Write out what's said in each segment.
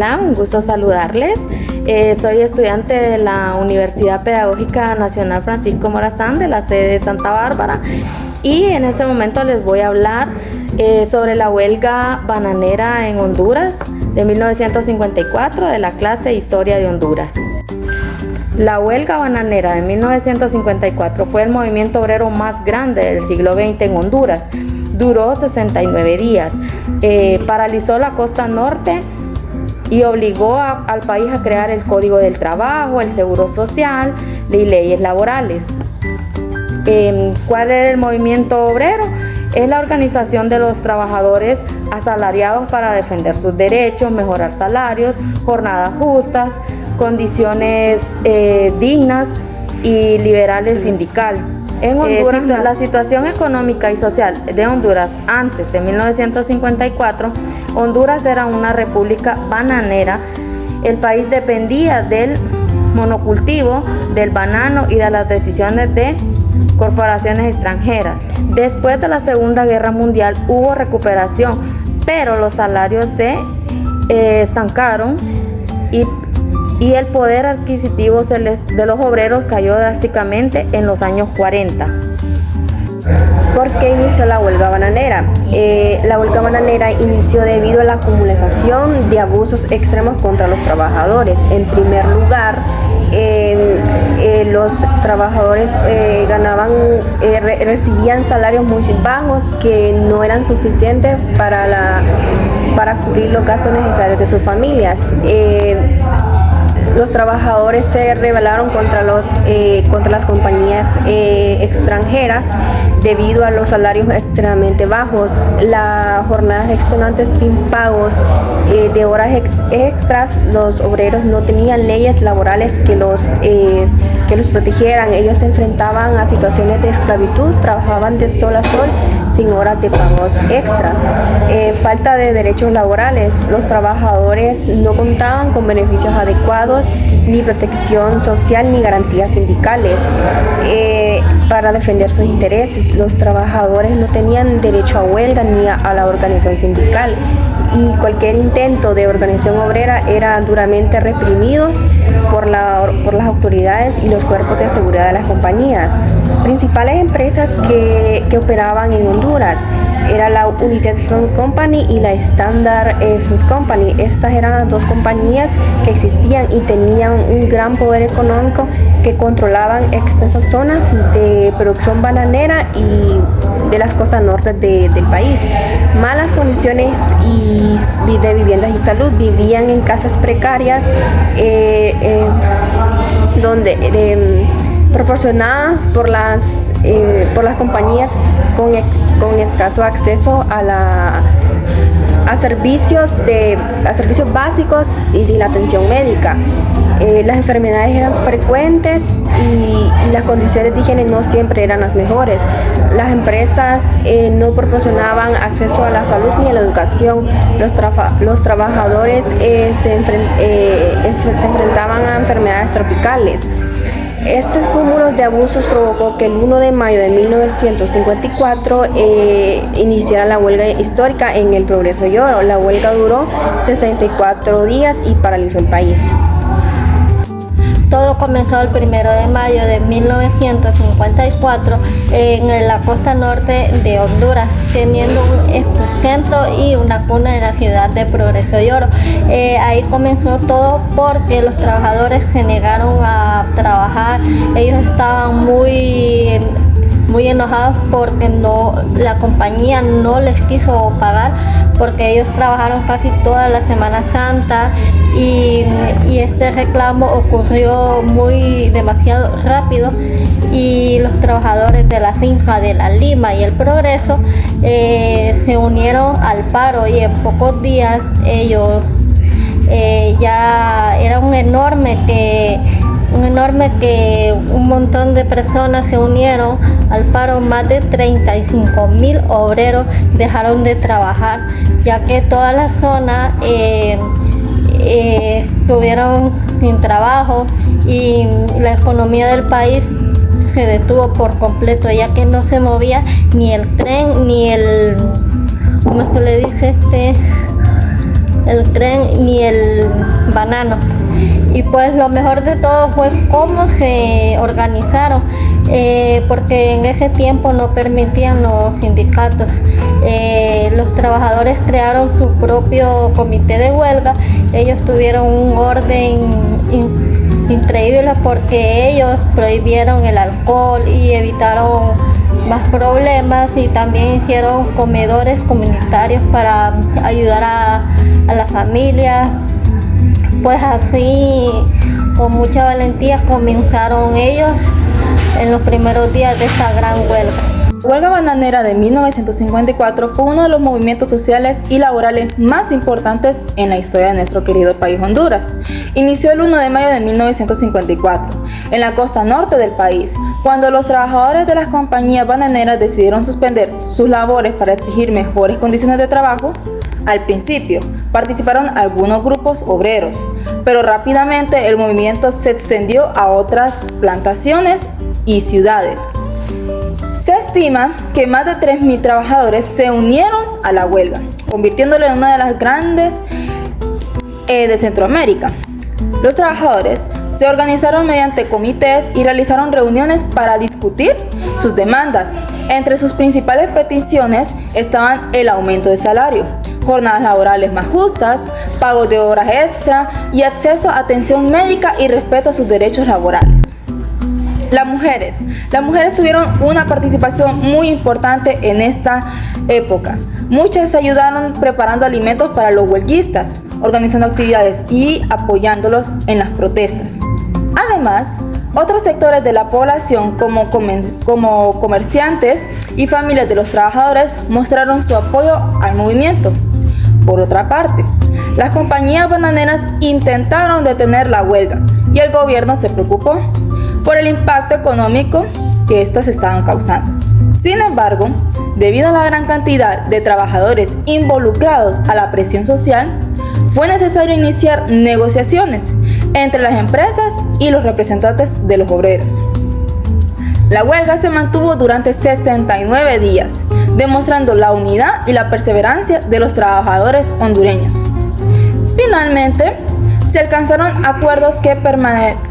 Hola, un gusto saludarles. Soy estudiante de la Universidad Pedagógica Nacional Francisco Morazán de la sede de Santa Bárbara y en este momento les voy a hablar sobre la huelga bananera en Honduras de 1954 de la clase Historia de Honduras. La huelga bananera de 1954 fue el movimiento obrero más grande del siglo XX en Honduras. Duró 69 días, paralizó la costa norte y obligó al país a crear el Código del Trabajo, el Seguro Social y leyes laborales. ¿Cuál es el movimiento obrero? Es la organización de los trabajadores asalariados para defender sus derechos, mejorar salarios, jornadas justas, condiciones dignas y liberales sindical. En Honduras, la situación económica y social de Honduras antes de 1954, Honduras era una república bananera. El país dependía del monocultivo, del banano y de las decisiones de corporaciones extranjeras. Después de la Segunda Guerra Mundial hubo recuperación, pero los salarios se estancaron y el poder adquisitivo de los obreros cayó drásticamente en los años 40. ¿Por qué inició la huelga bananera? La huelga bananera inició debido a la acumulación de abusos extremos contra los trabajadores. En primer lugar, los trabajadores recibían salarios muy bajos que no eran suficientes para cubrir los gastos necesarios de sus familias. Los trabajadores se rebelaron contra las compañías extranjeras debido a los salarios extremadamente bajos, las jornadas extenuantes sin pagos de horas extras. Los obreros no tenían leyes laborales que los protegieran. Ellos se enfrentaban a situaciones de esclavitud, trabajaban de sol a sol sin horas de pagos extras. Falta de derechos laborales. Los trabajadores no contaban con beneficios adecuados, ni protección social, ni garantías sindicales para defender sus intereses. Los trabajadores no tenían derecho a huelga ni a la organización sindical, y cualquier intento de organización obrera era duramente reprimidos por las autoridades y los cuerpos de seguridad de las compañías. Principales empresas que operaban en Honduras era la United Fruit Company y la Standard Fruit Company. Estas eran las dos compañías que existían y tenían un gran poder económico, que controlaban extensas zonas de producción bananera y de las costas norte del país. Malas condiciones de viviendas y salud. Vivían en casas precarias proporcionadas por las compañías con escaso acceso a servicios básicos y de la atención médica. Las enfermedades eran frecuentes y las condiciones de higiene no siempre eran las mejores. Las empresas no proporcionaban acceso a la salud ni a la educación. Los trabajadores se enfrentaban a enfermedades tropicales. Estos cúmulos de abusos provocó que el 1 de mayo de 1954 iniciara la huelga histórica en el Progreso y Oro. La huelga duró 64 días y paralizó el país. Todo comenzó el 1 de mayo de 1954 en la costa norte de Honduras, teniendo un centro y una cuna en la ciudad de Progreso y Oro. Ahí comenzó todo porque los trabajadores se negaron a trabajar. Ellos estaban muy enojados porque la compañía no les quiso pagar, porque ellos trabajaron casi toda la Semana Santa y este reclamo ocurrió demasiado rápido, y los trabajadores de la finca de La Lima y el Progreso se unieron al paro, y en pocos días ellos ya era un enorme que un montón de personas se unieron al paro. Más de 35,000 obreros dejaron de trabajar, ya que toda la zona estuvieron sin trabajo, y la economía del país se detuvo por completo, ya que no se movía ni el tren ni el, ¿cómo se le dice? el tren ni el banano. Y pues lo mejor de todo fue cómo se organizaron, porque en ese tiempo no permitían los sindicatos. Los trabajadores crearon su propio comité de huelga. Ellos tuvieron un orden increíble porque ellos prohibieron el alcohol y evitaron más problemas, y también hicieron comedores comunitarios para ayudar a la familia. Pues así, con mucha valentía, comenzaron ellos en los primeros días de esta gran huelga. La huelga bananera de 1954 fue uno de los movimientos sociales y laborales más importantes en la historia de nuestro querido país Honduras. Inició el 1 de mayo de 1954, en la costa norte del país, cuando los trabajadores de las compañías bananeras decidieron suspender sus labores para exigir mejores condiciones de trabajo. Al principio participaron algunos grupos obreros, pero rápidamente el movimiento se extendió a otras plantaciones y ciudades. Se estima que más de 3.000 trabajadores se unieron a la huelga, convirtiéndola en una de las grandes de Centroamérica. Los trabajadores se organizaron mediante comités y realizaron reuniones para discutir sus demandas. Entre sus principales peticiones estaban el aumento de salario, jornadas laborales más justas, pagos de horas extra y acceso a atención médica y respeto a sus derechos laborales. Las mujeres tuvieron una participación muy importante en esta época. Muchas ayudaron preparando alimentos para los huelguistas, organizando actividades y apoyándolos en las protestas. Además, otros sectores de la población, como comerciantes y familias de los trabajadores, mostraron su apoyo al movimiento. Por otra parte, las compañías bananeras intentaron detener la huelga y el gobierno se preocupó por el impacto económico que éstas estaban causando. Sin embargo, debido a la gran cantidad de trabajadores involucrados a la presión social, fue necesario iniciar negociaciones entre las empresas y los representantes de los obreros. La huelga se mantuvo durante 69 días, demostrando la unidad y la perseverancia de los trabajadores hondureños. Finalmente, se alcanzaron acuerdos que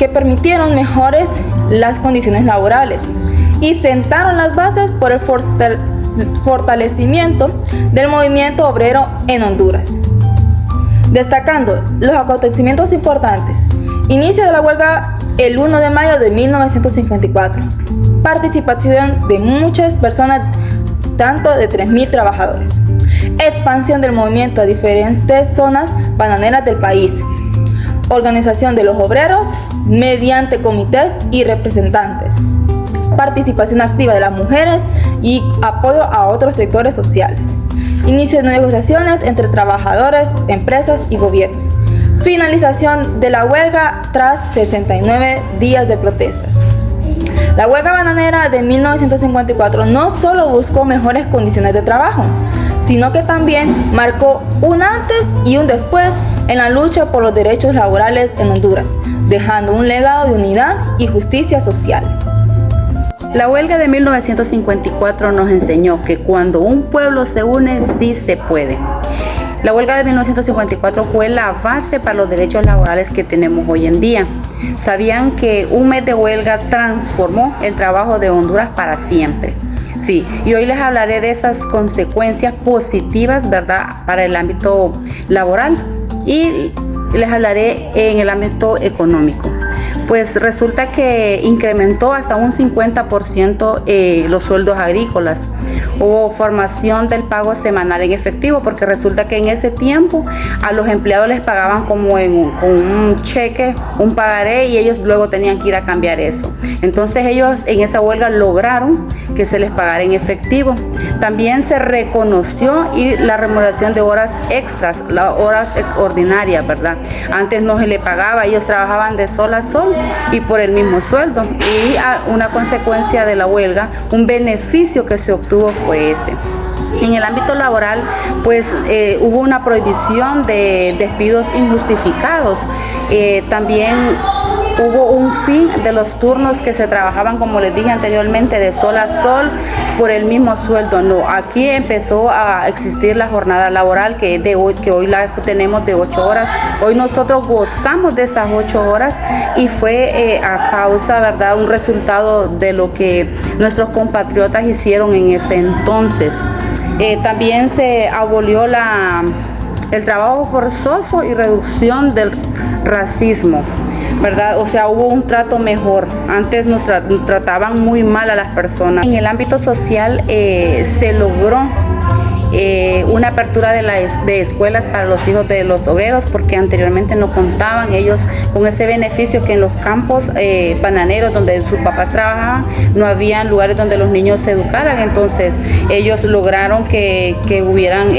permitieron mejores las condiciones laborales y sentaron las bases por el fortalecimiento del movimiento obrero en Honduras. Destacando los acontecimientos importantes: inicio de la huelga el 1 de mayo de 1954, participación de muchas personas, tanto de 3.000 trabajadores, expansión del movimiento a diferentes zonas bananeras del país, organización de los obreros mediante comités y representantes, participación activa de las mujeres y apoyo a otros sectores sociales, inicio de negociaciones entre trabajadores, empresas y gobiernos, finalización de la huelga tras 69 días de protestas. La huelga bananera de 1954 no solo buscó mejores condiciones de trabajo, sino que también marcó un antes y un después en la lucha por los derechos laborales en Honduras, dejando un legado de unidad y justicia social. La huelga de 1954 nos enseñó que cuando un pueblo se une, sí se puede. La huelga de 1954 fue la base para los derechos laborales que tenemos hoy en día. ¿Sabían que un mes de huelga transformó el trabajo de Honduras para siempre? Sí, y hoy les hablaré de esas consecuencias positivas, ¿verdad?, para el ámbito laboral, y les hablaré en el ámbito económico. Pues resulta que incrementó hasta un 50% los sueldos agrícolas. Hubo formación del pago semanal en efectivo, porque resulta que en ese tiempo a los empleados les pagaban como con un cheque, un pagaré, y ellos luego tenían que ir a cambiar eso. Entonces ellos en esa huelga lograron que se les pagara en efectivo. También se reconoció la remuneración de horas extras, las horas ordinarias, ¿verdad? Antes no se le pagaba, ellos trabajaban de sol a sol y por el mismo sueldo. Y una consecuencia de la huelga, un beneficio que se obtuvo fue ese. En el ámbito laboral, pues hubo una prohibición de despidos injustificados. También hubo un fin de los turnos que se trabajaban, como les dije anteriormente, de sol a sol por el mismo sueldo. No, aquí empezó a existir la jornada laboral que hoy la tenemos de 8 horas. Hoy nosotros gozamos de esas 8 horas y fue a causa, ¿verdad?, un resultado de lo que nuestros compatriotas hicieron en ese entonces. También se abolió el trabajo forzoso y reducción del racismo, ¿verdad? O sea, hubo un trato mejor. Antes nos trataban muy mal a las personas. En el ámbito social se logró una apertura de escuelas para los hijos de los obreros, porque anteriormente no contaban ellos con ese beneficio que en los campos bananeros donde sus papás trabajaban no habían lugares donde los niños se educaran. Entonces ellos lograron que hubieran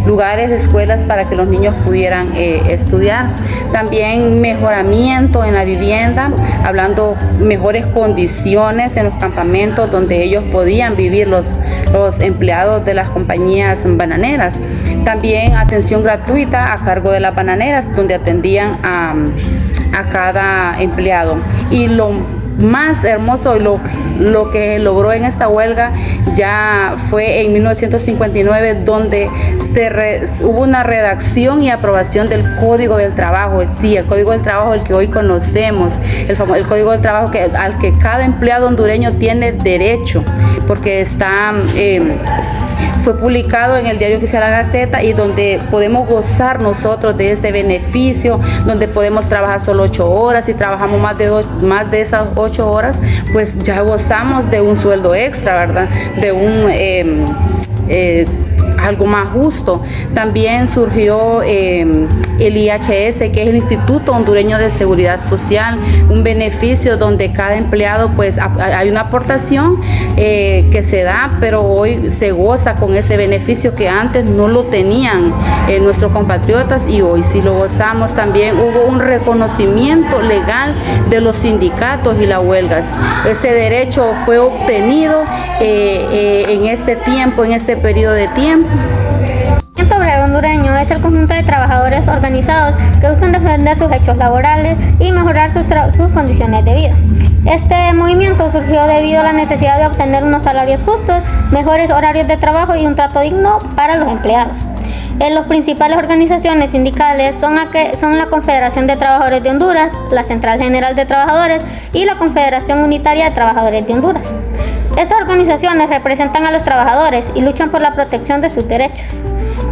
lugares, escuelas para que los niños pudieran estudiar. También mejoramiento en la vivienda, hablando mejores condiciones en los campamentos donde ellos podían vivir los empleados de las compañías bananeras. También atención gratuita a cargo de las bananeras, donde atendían a cada empleado. Y lo más hermoso y lo que logró en esta huelga ya fue en 1959, donde hubo una redacción y aprobación del Código del Trabajo. Sí, el Código del Trabajo, el que hoy conocemos, el Código del Trabajo al que cada empleado hondureño tiene derecho, porque fue publicado en el Diario Oficial La Gaceta, y donde podemos gozar nosotros de ese beneficio, donde podemos trabajar solo 8 horas. Si trabajamos más de esas 8 horas, pues ya gozamos de un sueldo extra, ¿verdad? De algo más justo. También surgió el IHS, que es el Instituto Hondureño de Seguridad Social, un beneficio donde cada empleado, pues hay una aportación que se da, pero hoy se goza con ese beneficio que antes no lo tenían nuestros compatriotas, y hoy sí lo gozamos. También hubo un reconocimiento legal de los sindicatos y las huelgas. Ese derecho fue obtenido en este tiempo, en este periodo de tiempo. El movimiento obrero hondureño es el conjunto de trabajadores organizados que buscan defender sus derechos laborales y mejorar sus condiciones de vida. Este movimiento surgió debido a la necesidad de obtener unos salarios justos, mejores horarios de trabajo y un trato digno para los empleados. Las principales organizaciones sindicales son la Confederación de Trabajadores de Honduras, la Central General de Trabajadores y la Confederación Unitaria de Trabajadores de Honduras. Estas organizaciones representan a los trabajadores y luchan por la protección de sus derechos.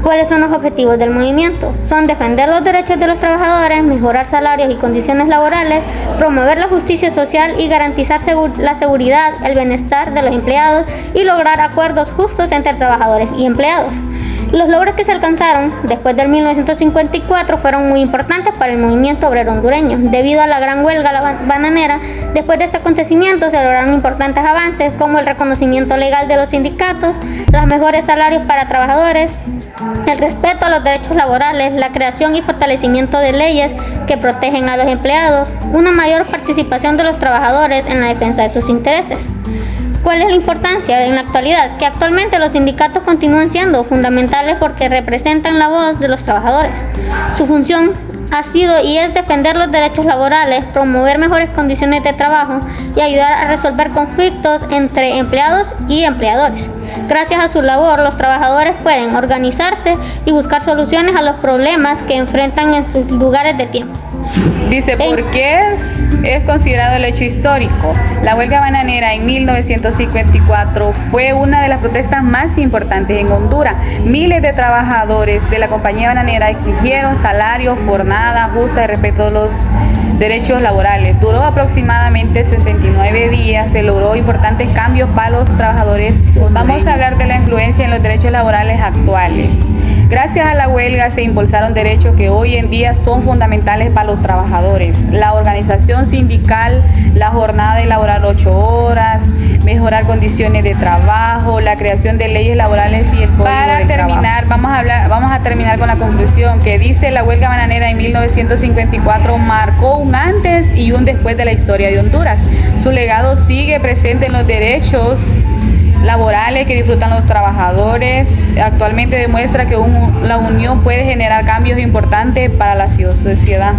¿Cuáles son los objetivos del movimiento? Son defender los derechos de los trabajadores, mejorar salarios y condiciones laborales, promover la justicia social y garantizar la seguridad, el bienestar de los empleados y lograr acuerdos justos entre trabajadores y empleados. Los logros que se alcanzaron después del 1954 fueron muy importantes para el movimiento obrero hondureño. Debido a la gran huelga bananera, después de este acontecimiento se lograron importantes avances como el reconocimiento legal de los sindicatos, los mejores salarios para trabajadores, el respeto a los derechos laborales, la creación y fortalecimiento de leyes que protegen a los empleados, una mayor participación de los trabajadores en la defensa de sus intereses. ¿Cuál es la importancia en la actualidad? Que actualmente los sindicatos continúan siendo fundamentales porque representan la voz de los trabajadores. Su función ha sido y es defender los derechos laborales, promover mejores condiciones de trabajo y ayudar a resolver conflictos entre empleados y empleadores. Gracias a su labor, los trabajadores pueden organizarse y buscar soluciones a los problemas que enfrentan en sus lugares de tiempo. Dice, ¿por qué es considerado el hecho histórico? La huelga bananera en 1954 fue una de las protestas más importantes en Honduras. Miles de trabajadores de la compañía bananera exigieron salarios, jornada justa y respeto a los derechos laborales. Duró aproximadamente 69 días, se logró importantes cambios para los trabajadores. Vamos a hablar de la influencia en los derechos laborales actuales. Gracias a la huelga se impulsaron derechos que hoy en día son fundamentales para los trabajadores. La organización sindical, la jornada de laborar 8 horas, mejorar condiciones de trabajo, la creación de leyes laborales y el código del terminar, trabajo. Vamos a terminar con la conclusión que dice: la huelga bananera en 1954 marcó un antes y un después de la historia de Honduras. Su legado sigue presente en los derechos laborales que disfrutan los trabajadores. Actualmente demuestra que la unión puede generar cambios importantes para la sociedad.